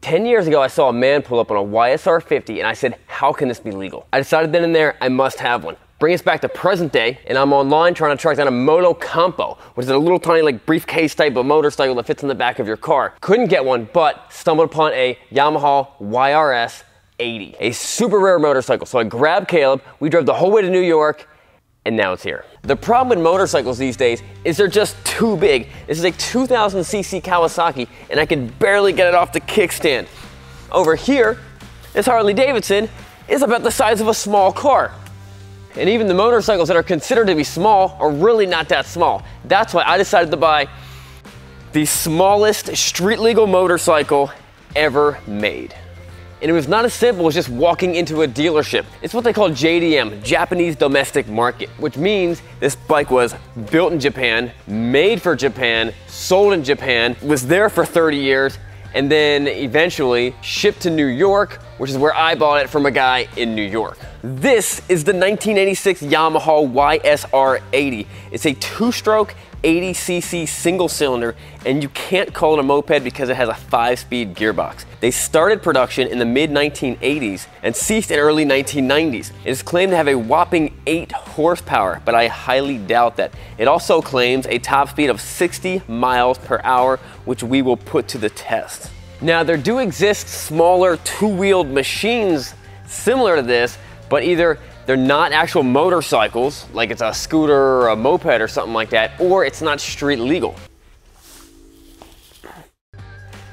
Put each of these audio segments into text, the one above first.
10 years ago, I saw a man pull up on a YSR50 and I said, how can this be legal? I decided then and there, I must have one. Bring us back to present day, and I'm online trying to track down a Moto Campo, which is a little tiny like briefcase type of motorcycle that fits in the back of your car. Couldn't get one, but stumbled upon a Yamaha YSR80, a super rare motorcycle. So I grabbed Caleb, we drove the whole way to New York, and now it's here. The problem with motorcycles these days is they're just too big. This is a 2000cc Kawasaki, and I can barely get it off the kickstand. Over here, this Harley Davidson is about the size of a small car. And even the motorcycles that are considered to be small are really not that small. That's why I decided to buy the smallest street legal motorcycle ever made. And it was not as simple as just walking into a dealership. It's what they call JDM, Japanese Domestic Market, which means this bike was built in Japan, made for Japan, sold in Japan, was there for 30 years, and then eventually shipped to New York, which is where I bought it from a guy in New York. This is the 1986 Yamaha YSR80. It's a two-stroke 80cc single cylinder, and you can't call it a moped because it has a 5-speed gearbox. They started production in the mid-1980s and ceased in early 1990s. It is claimed to have a whopping 8 horsepower, but I highly doubt that. It also claims a top speed of 60 miles per hour, which we will put to the test. Now, there do exist smaller two-wheeled machines similar to this, but either they're not actual motorcycles, like it's a scooter or a moped or something like that, or it's not street legal.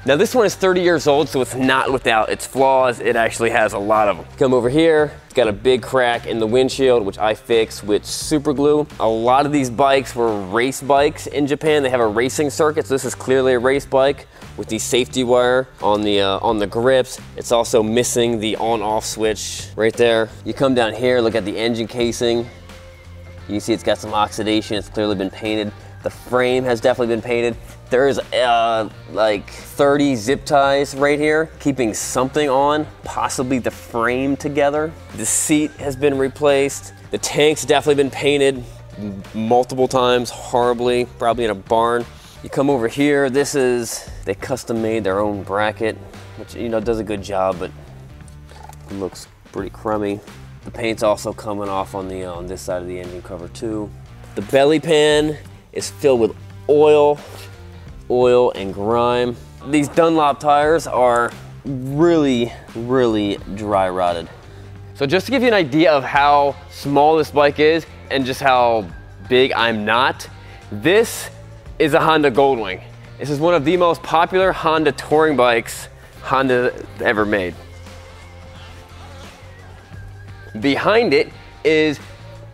Now this one is 30 years old, so it's not without its flaws. It actually has a lot of them. Come over here, it's got a big crack in the windshield, which I fixed with super glue. A lot of these bikes were race bikes in Japan. They have a racing circuit, so this is clearly a race bike with the safety wire on the grips. It's also missing the on-off switch right there. You come down here, look at the engine casing. You can see it's got some oxidation. It's clearly been painted. The frame has definitely been painted. There's like 30 zip ties right here, keeping something on, possibly the frame together. The seat has been replaced. The tank's definitely been painted multiple times, horribly, probably in a barn. You come over here, they custom made their own bracket, which, you know, does a good job, but it looks pretty crummy. The paint's also coming off on this side of the engine cover too. The belly pan is filled with oil and grime. These Dunlop tires are really, really dry rotted. So just to give you an idea of how small this bike is and just how big I'm not, this is a Honda Goldwing. This is one of the most popular Honda touring bikes Honda ever made. Behind it is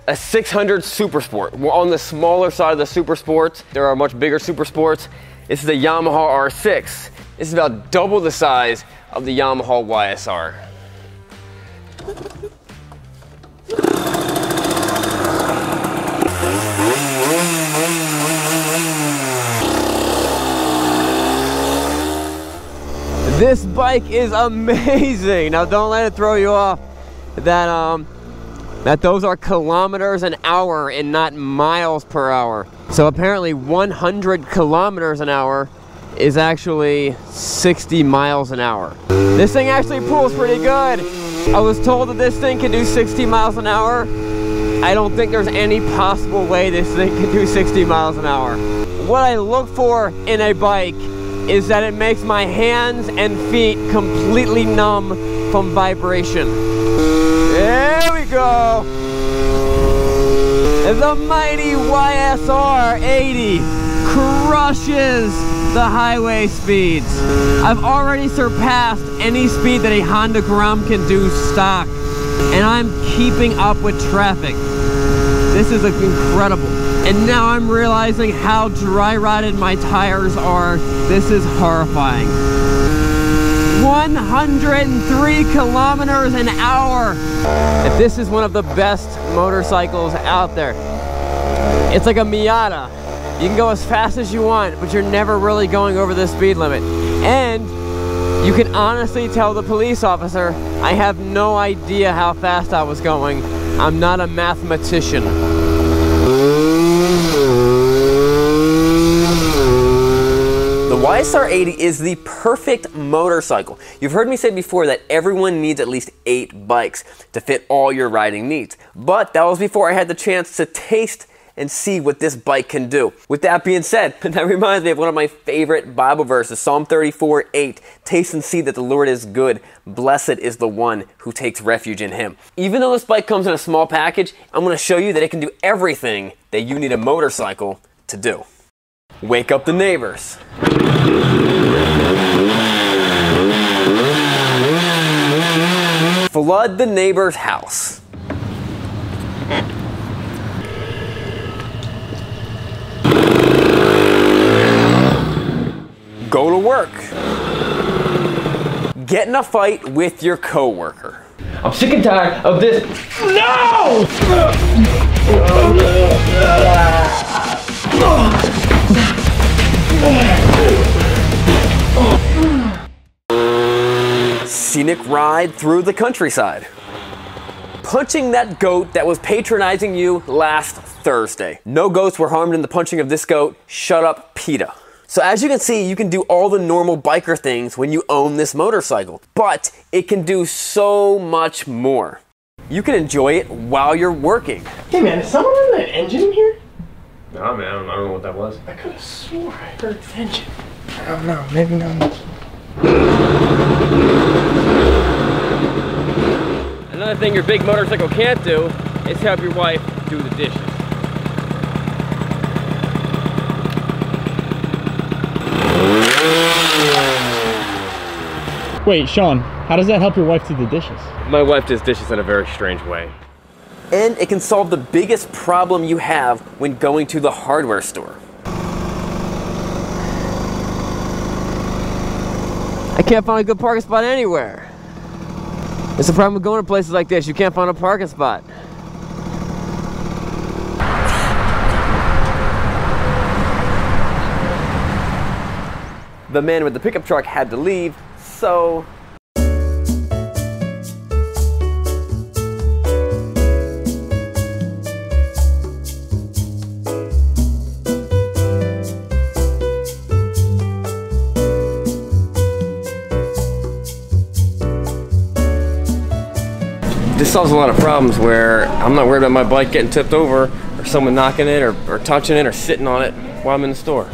a 600 Super Sport. We're on the smaller side of the Super Sports. There are much bigger Super Sports. This is a Yamaha R6. This is about double the size of the Yamaha YSR. This bike is amazing. Now don't let it throw you off that those are kilometers an hour and not miles per hour. So apparently 100 kilometers an hour is actually 60 miles an hour. This thing actually pulls pretty good. I was told that this thing can do 60 miles an hour. I don't think there's any possible way this thing can do 60 miles an hour. What I look for in a bike is that it makes my hands and feet completely numb from vibration. There we go. The mighty YSR80 crushes the highway speeds. I've already surpassed any speed that a Honda Grom can do stock, and I'm keeping up with traffic. This is incredible. And now I'm realizing how dry rotted my tires are. This is horrifying. 103 kilometers an hour. If this is one of the best motorcycles out there, it's like a Miata. You can go as fast as you want, but you're never really going over the speed limit. And you can honestly tell the police officer, I have no idea how fast I was going. I'm not a mathematician. The YSR80 is the perfect motorcycle. You've heard me say before that everyone needs at least 8 bikes to fit all your riding needs. But that was before I had the chance to taste and see what this bike can do. With that being said, that reminds me of one of my favorite Bible verses, Psalm 34:8. Taste and see that the Lord is good. Blessed is the one who takes refuge in him. Even though this bike comes in a small package, I'm gonna show you that it can do everything that you need a motorcycle to do. Wake up the neighbors. Flood the neighbor's house. Go to work. Get in a fight with your coworker. I'm sick and tired of this. No! Scenic ride through the countryside. Punching that goat that was patronizing you last Thursday. No goats were harmed in the punching of this goat. Shut up, PETA. So as you can see, you can do all the normal biker things when you own this motorcycle, but it can do so much more. You can enjoy it while you're working. Hey man, is someone in that engine in here? Nah man, I don't know what that was. I could have swore I heard the engine. I don't know, maybe not. Another thing your big motorcycle can't do is help your wife do the dishes. Wait, Sean, how does that help your wife do the dishes? My wife does dishes in a very strange way. And it can solve the biggest problem you have when going to the hardware store. I can't find a good parking spot anywhere. It's the problem with going to places like this. You can't find a parking spot. The man with the pickup truck had to leave, so this solves a lot of problems where I'm not worried about my bike getting tipped over or someone knocking it or touching it or sitting on it while I'm in the store.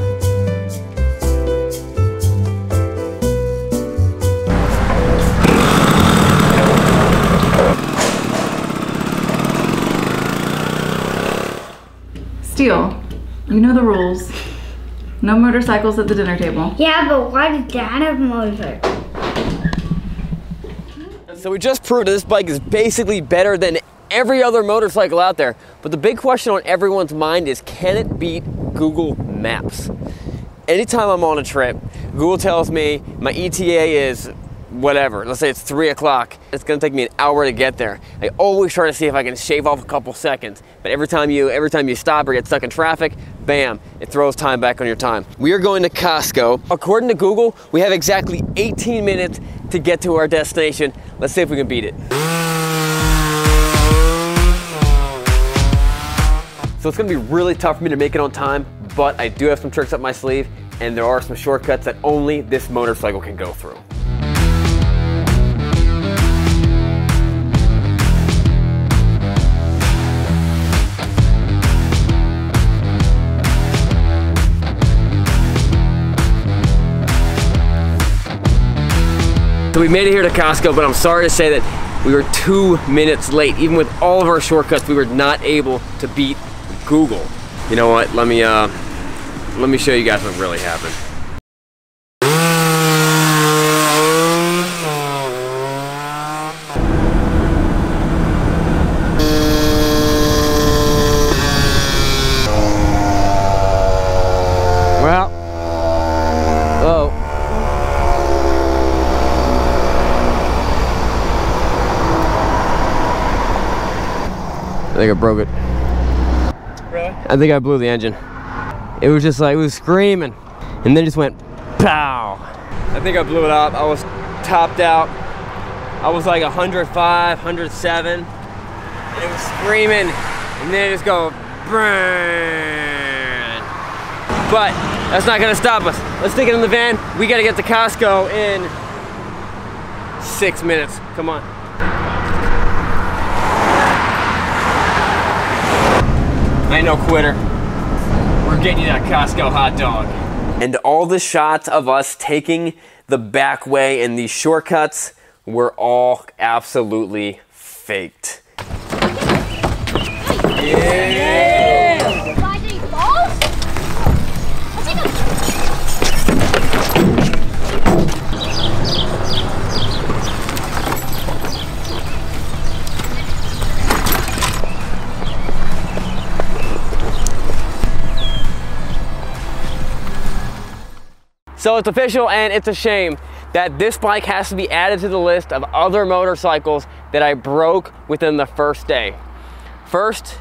Steele, you know the rules. No motorcycles at the dinner table. Yeah, but why did Dad have a motorcycle? So we just proved that this bike is basically better than every other motorcycle out there. But the big question on everyone's mind is, can it beat Google Maps? Anytime I'm on a trip, Google tells me my ETA is whatever. Let's say it's 3 o'clock. It's gonna take me an hour to get there. I always try to see if I can shave off a couple seconds. But every time you stop or get stuck in traffic, bam, it throws time back on your time. We are going to Costco. According to Google, we have exactly 18 minutes to get to our destination. Let's see if we can beat it. So it's gonna be really tough for me to make it on time, but I do have some tricks up my sleeve, and there are some shortcuts that only this motorcycle can go through. So we made it here to Costco, but I'm sorry to say that we were 2 minutes late. Even with all of our shortcuts, we were not able to beat Google. You know what? Let me show you guys what really happened. Well, oh. I think I broke it. Really? I think I blew the engine. It was just like, it was screaming. And then it just went, pow. I think I blew it up. I was topped out. I was like 105, 107. And it was screaming. And then it just go, burn. But That's not gonna stop us. Let's take it in the van. We gotta get to Costco in 6 minutes. Come on. I ain't no quitter. We're getting you that Costco hot dog. And all the shots of us taking the back way and these shortcuts were all absolutely faked. Yeah! So it's official, and it's a shame that this bike has to be added to the list of other motorcycles that I broke within the first day. First,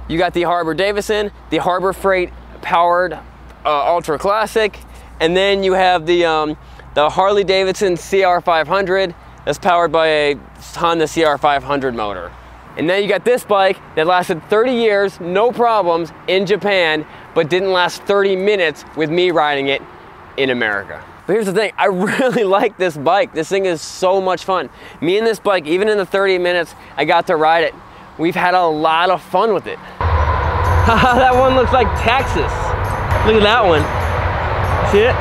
you got the Harbour Davidson, the Harbor Freight powered Ultra Classic, and then you have the Harley Davidson CR500 that's powered by a Honda CR500 motor. And then you got this bike that lasted 30 years, no problems, in Japan, but didn't last 30 minutes with me riding it in America. But here's the thing, I really like this bike. This thing is so much fun. Me and this bike, even in the 30 minutes I got to ride it, we've had a lot of fun with it. That one looks like Texas. Look at that one. See it?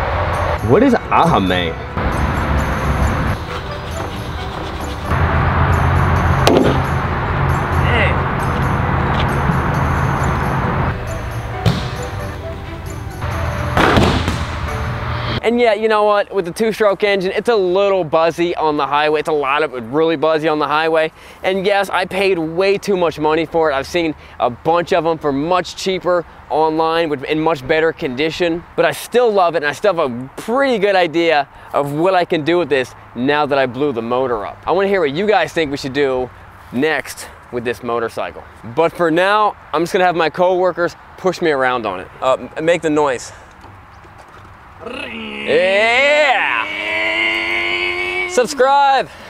What is Ahame? And yeah, you know what, with the two-stroke engine, it's a little buzzy on the highway. It's really buzzy on the highway. And yes, I paid way too much money for it. I've seen a bunch of them for much cheaper online in much better condition. But I still love it, and I still have a pretty good idea of what I can do with this now that I blew the motor up. I want to hear what you guys think we should do next with this motorcycle. But for now, I'm just gonna have my co-workers push me around on it. Make the noise. Yeah! Subscribe!